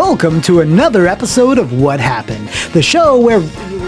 welcome to another episode of What Happened, the show where,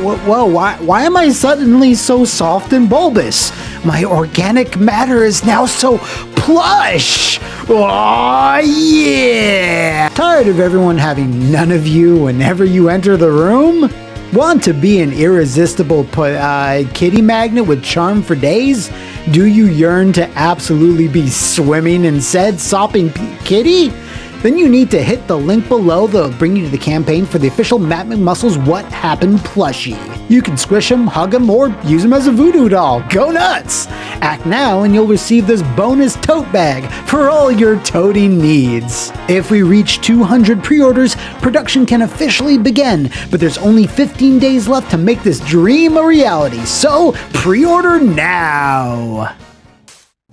well, why am I suddenly so soft and bulbous? My organic matter is now so plush! Oh yeah! Tired of everyone having none of you whenever you enter the room? Want to be an irresistible kitty magnet with charm for days? Do you yearn to absolutely be swimming in said sopping kitty? Then you need to hit the link below that'll bring you to the campaign for the official McMuscles What Happened plushie. You can squish him, hug him, or use him as a voodoo doll. Go nuts! Act now and you'll receive this bonus tote bag for all your toting needs. If we reach 200 pre-orders, production can officially begin, but there's only 15 days left to make this dream a reality, so pre-order now!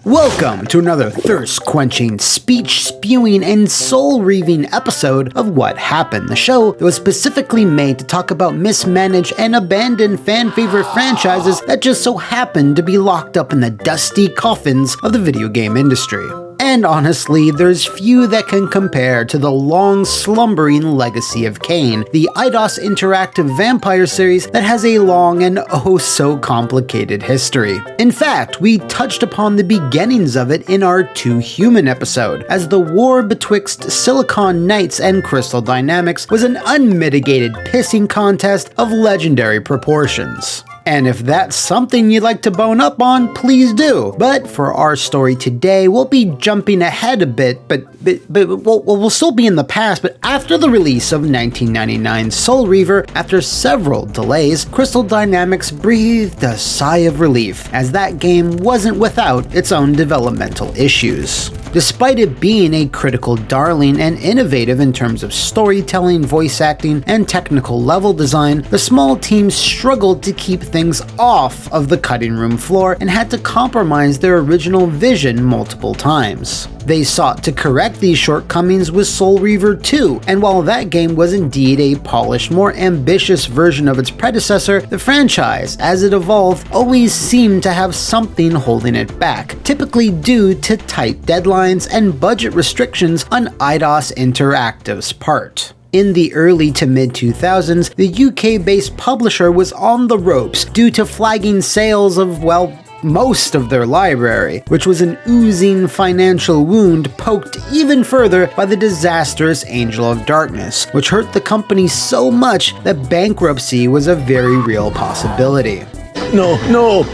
Welcome to another thirst-quenching, speech-spewing, and soul-reaving episode of What Happened, the show that was specifically made to talk about mismanaged and abandoned fan-favorite franchises that just so happened to be locked up in the dusty coffins of the video game industry. And honestly, there's few that can compare to the long-slumbering legacy of Kain, the Eidos interactive vampire series that has a long and oh-so-complicated history. In fact, we touched upon the beginnings of it in our Too Human episode, as the war betwixt Silicon Knights and Crystal Dynamics was an unmitigated pissing contest of legendary proportions. And if that's something you'd like to bone up on, please do. But for our story today, we'll be jumping ahead a bit, but we'll still be in the past. But after the release of 1999's Soul Reaver, after several delays, Crystal Dynamics breathed a sigh of relief, as that game wasn't without its own developmental issues. Despite it being a critical darling and innovative in terms of storytelling, voice acting, and technical level design, the small team struggled to keep things off of the cutting room floor and had to compromise their original vision multiple times. They sought to correct these shortcomings with Soul Reaver 2, and while that game was indeed a polished, more ambitious version of its predecessor, the franchise, as it evolved, always seemed to have something holding it back, typically due to tight deadlines and budget restrictions on Eidos Interactive's part. In the early to mid-2000s, the UK-based publisher was on the ropes due to flagging sales of, well, most of their library, which was an oozing financial wound poked even further by the disastrous Angel of Darkness, which hurt the company so much that bankruptcy was a very real possibility. No,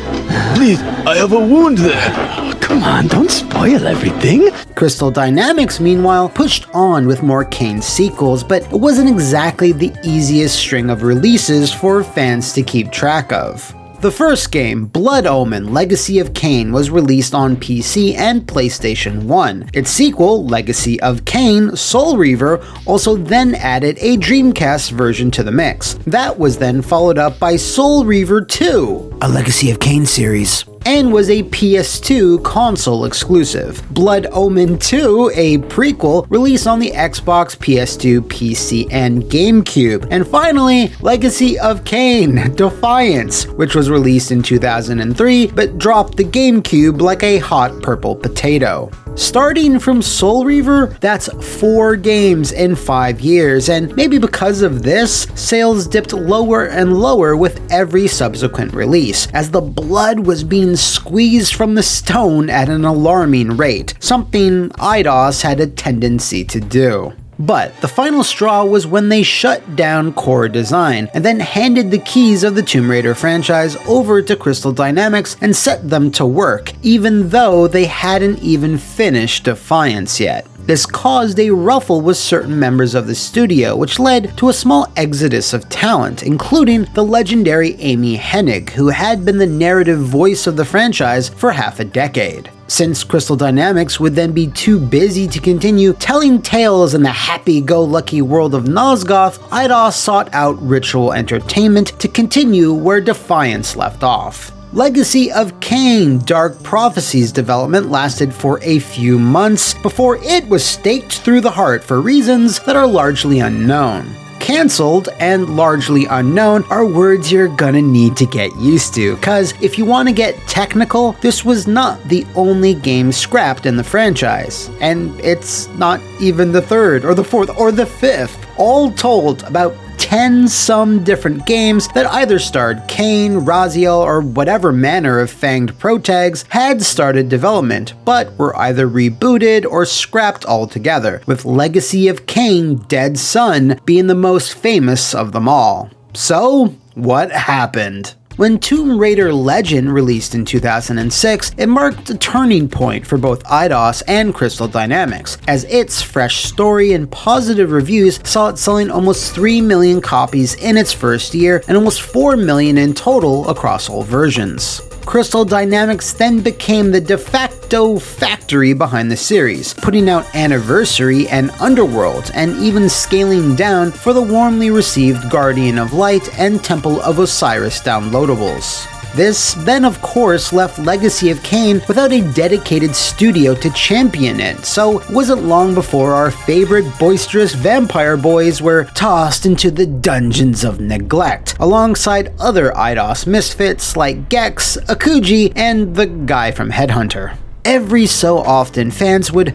please, I have a wound there. Come on, don't spoil everything. Crystal Dynamics, meanwhile, pushed on with more Kain sequels, but it wasn't exactly the easiest string of releases for fans to keep track of. The first game, Blood Omen: Legacy of Kain, was released on PC and PlayStation 1. Its sequel, Legacy of Kain: Soul Reaver, also then added a Dreamcast version to the mix. That was then followed up by Soul Reaver 2, a Legacy of Kain series, and was a PS2 console exclusive. Blood Omen 2, a prequel, released on the Xbox, PS2, PC, and GameCube. And finally, Legacy of Kain: Defiance, which was released in 2003, but dropped the GameCube like a hot purple potato. Starting from Soul Reaver, that's 4 games in 5 years, and maybe because of this, sales dipped lower and lower with every subsequent release, as the blood was being squeezed from the stone at an alarming rate, something Eidos had a tendency to do. But the final straw was when they shut down core design and then handed the keys of the Tomb Raider franchise over to Crystal Dynamics and set them to work, even though they hadn't even finished Defiance yet. This caused a ruffle with certain members of the studio, which led to a small exodus of talent, including the legendary Amy Hennig, who had been the narrative voice of the franchise for half a decade. Since Crystal Dynamics would then be too busy to continue telling tales in the happy-go-lucky world of Nosgoth, Eidos sought out Ritual Entertainment to continue where Defiance left off. Legacy of Kain: Dark Prophecy's development lasted for a few months before it was staked through the heart for reasons that are largely unknown. cancelled and largely unknown are words you're gonna need to get used to, cause if you want to get technical, this was not the only game scrapped in the franchise, and it's not even the third or the fourth or the fifth. All told, about 10 some different games that either starred Kain, Raziel, or whatever manner of fanged protags had started development, but were either rebooted or scrapped altogether, with Legacy of Kain: Dead Son being the most famous of them all. So, what happened? When Tomb Raider Legend released in 2006, it marked a turning point for both Eidos and Crystal Dynamics, as its fresh story and positive reviews saw it selling almost 3 million copies in its first year and almost 4 million in total across all versions. Crystal Dynamics then became the de facto factory behind the series, putting out Anniversary and Underworld, and even scaling down for the warmly received Guardian of Light and Temple of Osiris downloadables. This then of course left Legacy of Kain without a dedicated studio to champion it, so it wasn't long before our favorite boisterous vampire boys were tossed into the dungeons of neglect, alongside other Eidos misfits like Gex, Akuji, and the guy from Headhunter. Every so often, fans would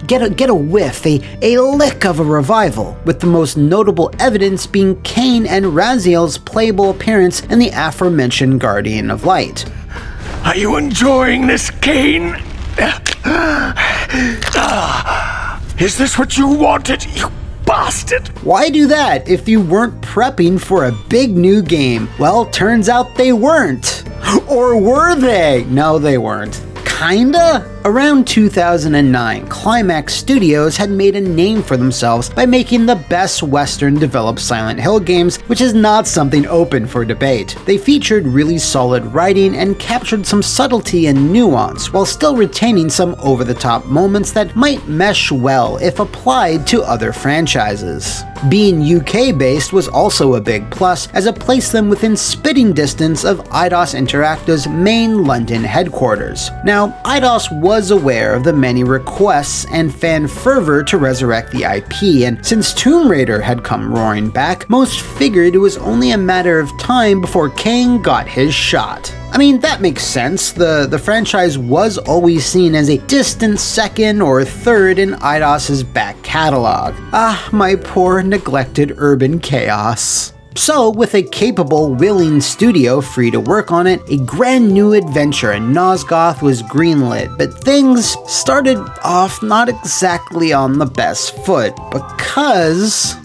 get a whiff, a lick of a revival, with the most notable evidence being Kain and Raziel's playable appearance in the aforementioned Guardian of Light. Are you enjoying this, Kain? Is this what you wanted, you bastard? Why do that if you weren't prepping for a big new game? Well, turns out they weren't. Or were they? No, they weren't. Kinda? Around 2009, Climax Studios had made a name for themselves by making the best Western-developed Silent Hill games, which is not something open for debate. They featured really solid writing and captured some subtlety and nuance, while still retaining some over-the-top moments that might mesh well if applied to other franchises. Being UK-based was also a big plus, as it placed them within spitting distance of Eidos Interactive's main London headquarters. Now, Eidos was aware of the many requests and fan fervor to resurrect the IP, and since Tomb Raider had come roaring back, most figured it was only a matter of time before Kain got his shot. I mean, that makes sense. The franchise was always seen as a distant second or third in Eidos' back catalog. Ah, my poor neglected urban chaos. So, with a capable, willing studio free to work on it, a brand new adventure in Nosgoth was greenlit, but things started off not exactly on the best foot, because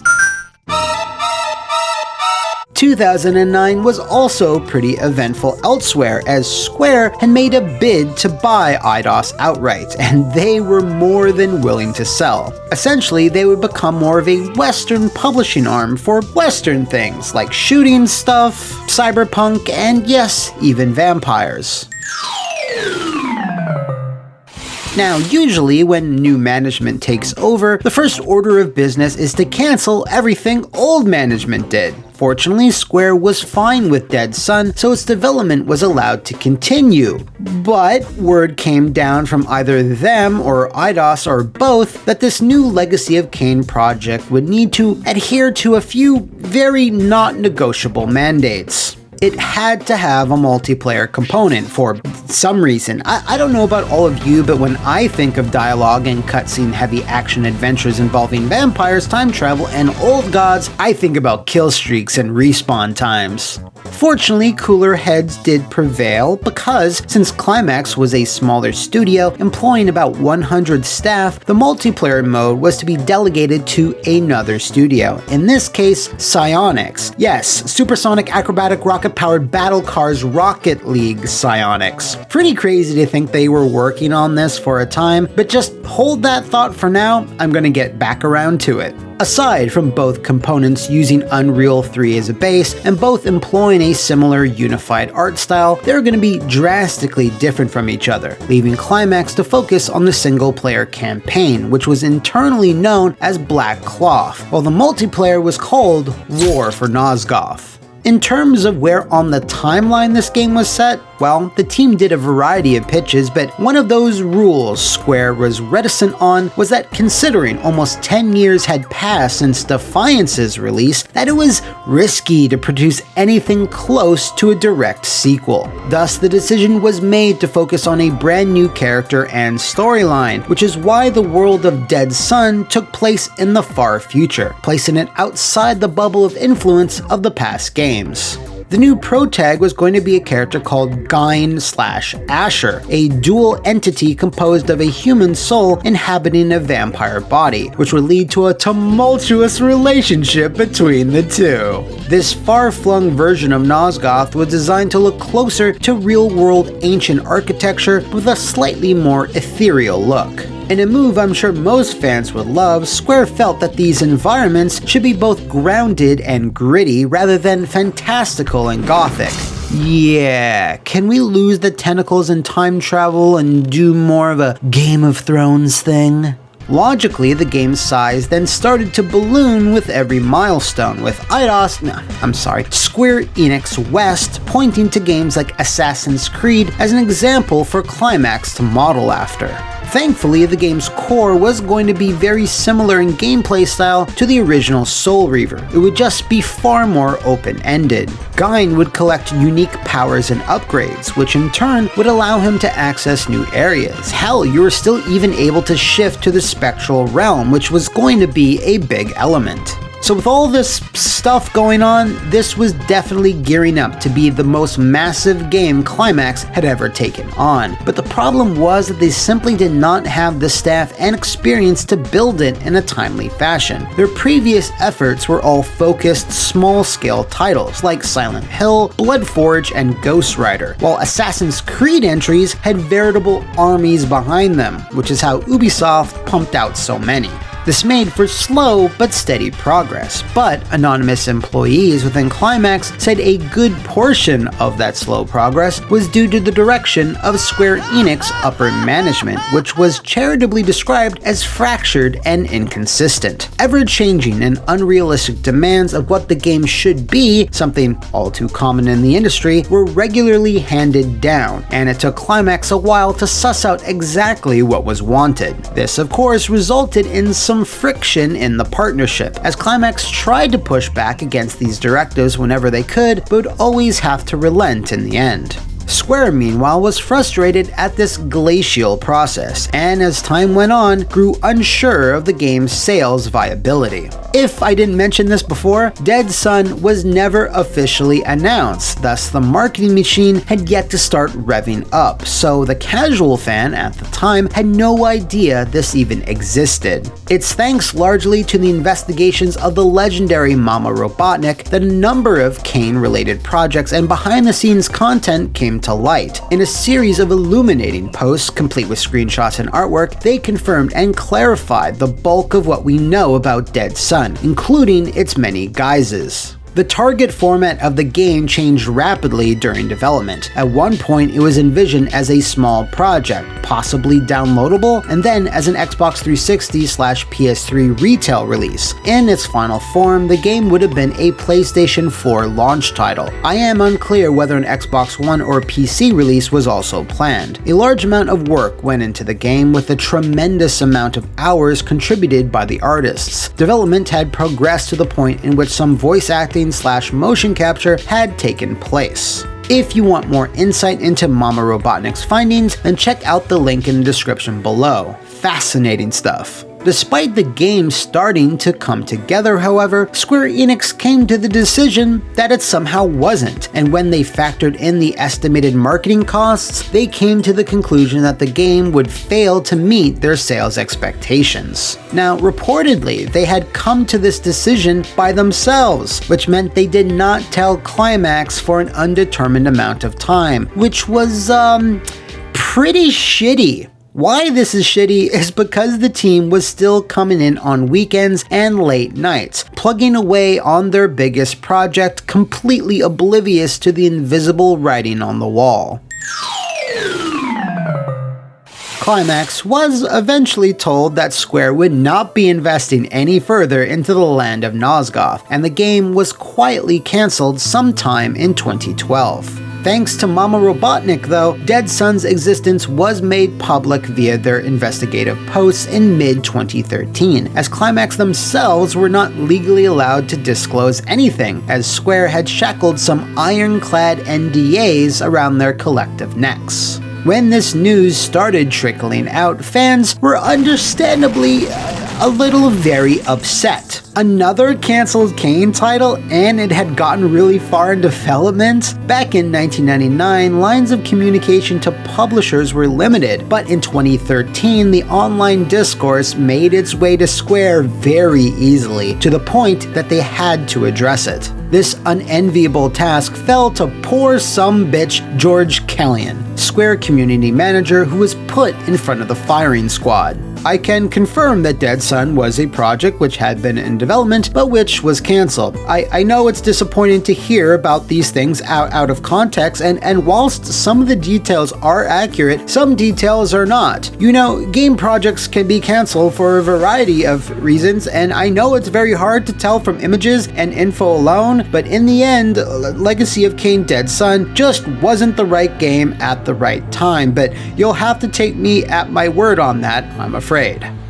2009 was also pretty eventful elsewhere, as Square had made a bid to buy Eidos outright, and they were more than willing to sell. Essentially, they would become more of a Western publishing arm for Western things like shooting stuff, cyberpunk, and yes, even vampires. Now, usually when new management takes over, the first order of business is to cancel everything old management did. Fortunately, Square was fine with Dead Son, so its development was allowed to continue. But word came down from either them or Eidos or both that this new Legacy of Kain project would need to adhere to a few very not negotiable mandates. It had to have a multiplayer component for some reason. I don't know about all of you, but when I think of dialogue and cutscene heavy action adventures involving vampires, time travel, and old gods, I think about kill streaks and respawn times. Fortunately, cooler heads did prevail because, since Climax was a smaller studio employing about 100 staff, the multiplayer mode was to be delegated to another studio, in this case, Psyonix. Yes, supersonic acrobatic rocket-powered battle cars Rocket League Psyonix. Pretty crazy to think they were working on this for a time, but just hold that thought for now, I'm gonna get back around to it. Aside from both components using Unreal 3 as a base, and both employing a similar unified art style, they're going to be drastically different from each other, leaving Climax to focus on the single-player campaign, which was internally known as Black Cloth, while the multiplayer was called War for Nosgoth. In terms of where on the timeline this game was set, well, the team did a variety of pitches, but one of those rules Square was reticent on was that considering almost 10 years had passed since Defiance's release, that it was risky to produce anything close to a direct sequel. Thus, the decision was made to focus on a brand new character and storyline, which is why the world of Dead Sun took place in the far future, placing it outside the bubble of influence of the past games. The new protag was going to be a character called Kain/Asher, a dual entity composed of a human soul inhabiting a vampire body, which would lead to a tumultuous relationship between the two. This far-flung version of Nosgoth was designed to look closer to real-world ancient architecture with a slightly more ethereal look. In a move I'm sure most fans would love, Square felt that these environments should be both grounded and gritty rather than fantastical and gothic. Yeah, can we lose the tentacles and time travel and do more of a Game of Thrones thing? Logically, the game's size then started to balloon with every milestone, with Square Enix West pointing to games like Assassin's Creed as an example for climax to model after. Thankfully, the game's core was going to be very similar in gameplay style to the original Soul Reaver. It would just be far more open-ended. Kain would collect unique powers and upgrades, which in turn would allow him to access new areas. Hell, you were still even able to shift to the spectral realm, which was going to be a big element. So with all this stuff going on, this was definitely gearing up to be the most massive game Climax had ever taken on. But the problem was that they simply did not have the staff and experience to build it in a timely fashion. Their previous efforts were all focused, small-scale titles like Silent Hill, Bloodforge, and Ghost Rider, while Assassin's Creed entries had veritable armies behind them, which is how Ubisoft pumped out so many. This made for slow but steady progress, but anonymous employees within Climax said a good portion of that slow progress was due to the direction of Square Enix upper management, which was charitably described as fractured and inconsistent. Ever-changing and unrealistic demands of what the game should be, something all too common in the industry, were regularly handed down, and it took Climax a while to suss out exactly what was wanted. This, of course, resulted in some friction in the partnership, as Climax tried to push back against these directives whenever they could, but would always have to relent in the end. Square, meanwhile, was frustrated at this glacial process, and as time went on, grew unsure of the game's sales viability. If I didn't mention this before, Dead Sun was never officially announced, thus the marketing machine had yet to start revving up, so the casual fan at the time had no idea this even existed. It's thanks largely to the investigations of the legendary Mama Robotnik that a number of Kain-related projects and behind-the-scenes content came to light. In a series of illuminating posts, complete with screenshots and artwork, they confirmed and clarified the bulk of what we know about Dead Sun, including its many guises. The target format of the game changed rapidly during development. At one point, it was envisioned as a small project, possibly downloadable, and then as an Xbox 360/PS3 retail release. In its final form, the game would have been a PlayStation 4 launch title. I am unclear whether an Xbox One or PC release was also planned. A large amount of work went into the game, with a tremendous amount of hours contributed by the artists. Development had progressed to the point in which some voice acting/motion capture had taken place. If you want more insight into Mama Robotnik's findings, then check out the link in the description below. Fascinating stuff. Despite the game starting to come together, however, Square Enix came to the decision that it somehow wasn't, and when they factored in the estimated marketing costs, they came to the conclusion that the game would fail to meet their sales expectations. Now, reportedly, they had come to this decision by themselves, which meant they did not tell Climax for an undetermined amount of time, which was, pretty shitty. Why this is shitty is because the team was still coming in on weekends and late nights, plugging away on their biggest project, completely oblivious to the invisible writing on the wall. Climax was eventually told that Square would not be investing any further into the land of Nosgoth, and the game was quietly cancelled sometime in 2012. Thanks to Mama Robotnik though, Dead Sun's existence was made public via their investigative posts in mid-2013, as Climax themselves were not legally allowed to disclose anything, as Square had shackled some ironclad NDAs around their collective necks. When this news started trickling out, fans were understandably a little very upset. Another cancelled Kain title, and it had gotten really far in development? Back in 1999, lines of communication to publishers were limited, but in 2013, the online discourse made its way to Square very easily, to the point that they had to address it. This unenviable task fell to poor sumbitch George Kellyan, Square community manager who was put in front of the firing squad. I can confirm that Dead Sun was a project which had been in development, but which was cancelled. I know it's disappointing to hear about these things out of context, and whilst some of the details are accurate, some details are not. You know, game projects can be cancelled for a variety of reasons, and I know it's very hard to tell from images and info alone, but in the end, Legacy of Kain Dead Sun just wasn't the right game at the right time, but you'll have to take me at my word on that, I'm afraid.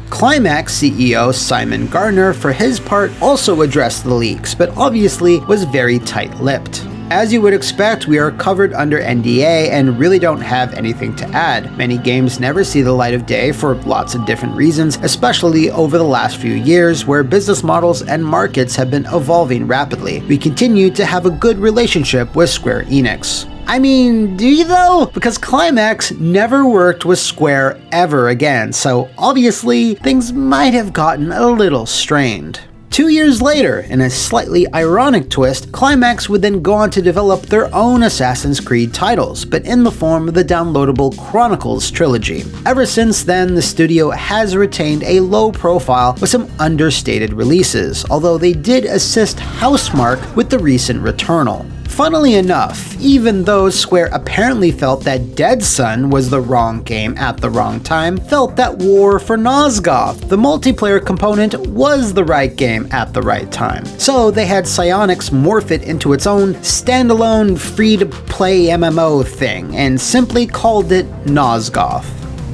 Climax CEO Simon Gardner, for his part, also addressed the leaks, but obviously was very tight-lipped. As you would expect, we are covered under NDA and really don't have anything to add. Many games never see the light of day for lots of different reasons, especially over the last few years where business models and markets have been evolving rapidly. We continue to have a good relationship with Square Enix. I mean, do you though? Because Climax never worked with Square ever again, so obviously things might have gotten a little strained. 2 years later, in a slightly ironic twist, Climax would then go on to develop their own Assassin's Creed titles, but in the form of the downloadable Chronicles trilogy. Ever since then, the studio has retained a low profile with some understated releases, although they did assist Housemarque with the recent Returnal. Funnily enough, even though Square apparently felt that Dead Sun was the wrong game at the wrong time, felt that War for Nosgoth, the multiplayer component, was the right game at the right time. So they had Psyonix morph it into its own standalone free-to-play MMO thing, and simply called it Nosgoth.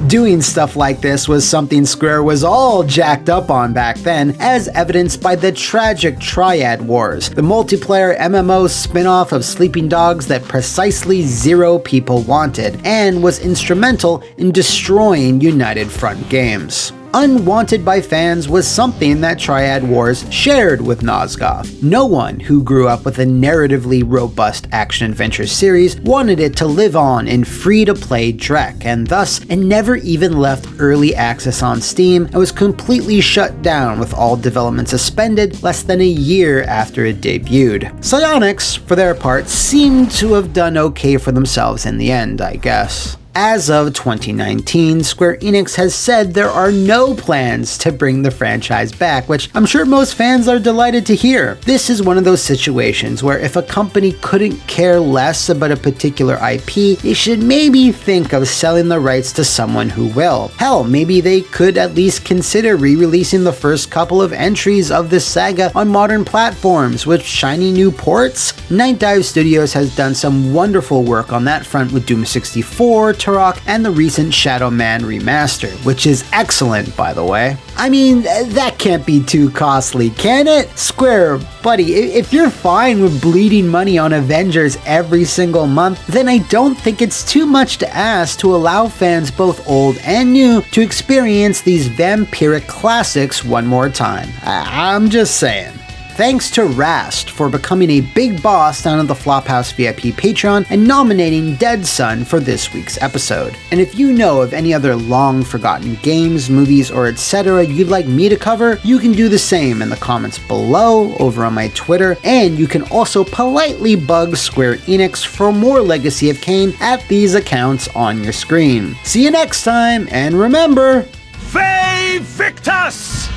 Doing stuff like this was something Square was all jacked up on back then, as evidenced by the tragic Triad Wars, the multiplayer MMO spin-off of Sleeping Dogs that precisely 0 people wanted, and was instrumental in destroying United Front Games. Unwanted by fans was something that Triad Wars shared with Nosgoth. No one who grew up with a narratively robust action-adventure series wanted it to live on in free-to-play Drek, and thus it never even left early access on Steam and was completely shut down with all development suspended less than a year after it debuted. Psyonix, for their part, seemed to have done okay for themselves in the end, I guess. As of 2019, Square Enix has said there are no plans to bring the franchise back, which I'm sure most fans are delighted to hear. This is one of those situations where if a company couldn't care less about a particular IP, they should maybe think of selling the rights to someone who will. Hell, maybe they could at least consider re-releasing the first couple of entries of this saga on modern platforms with shiny new ports. Night Dive Studios has done some wonderful work on that front with Doom 64, Turok, and the recent Shadow Man remaster, which is excellent, by the way. I mean, that can't be too costly, can it? Square, buddy, if you're fine with bleeding money on Avengers every single month, then I don't think it's too much to ask to allow fans both old and new to experience these vampiric classics one more time. I'm just saying. Thanks to Rast for becoming a big boss down at the Flophouse VIP Patreon and nominating Dead Sun for this week's episode. And if you know of any other long-forgotten games, movies, or etc. you'd like me to cover, you can do the same in the comments below over on my Twitter, and you can also politely bug Square Enix for more Legacy of Kain at these accounts on your screen. See you next time, and remember... Vae Victus!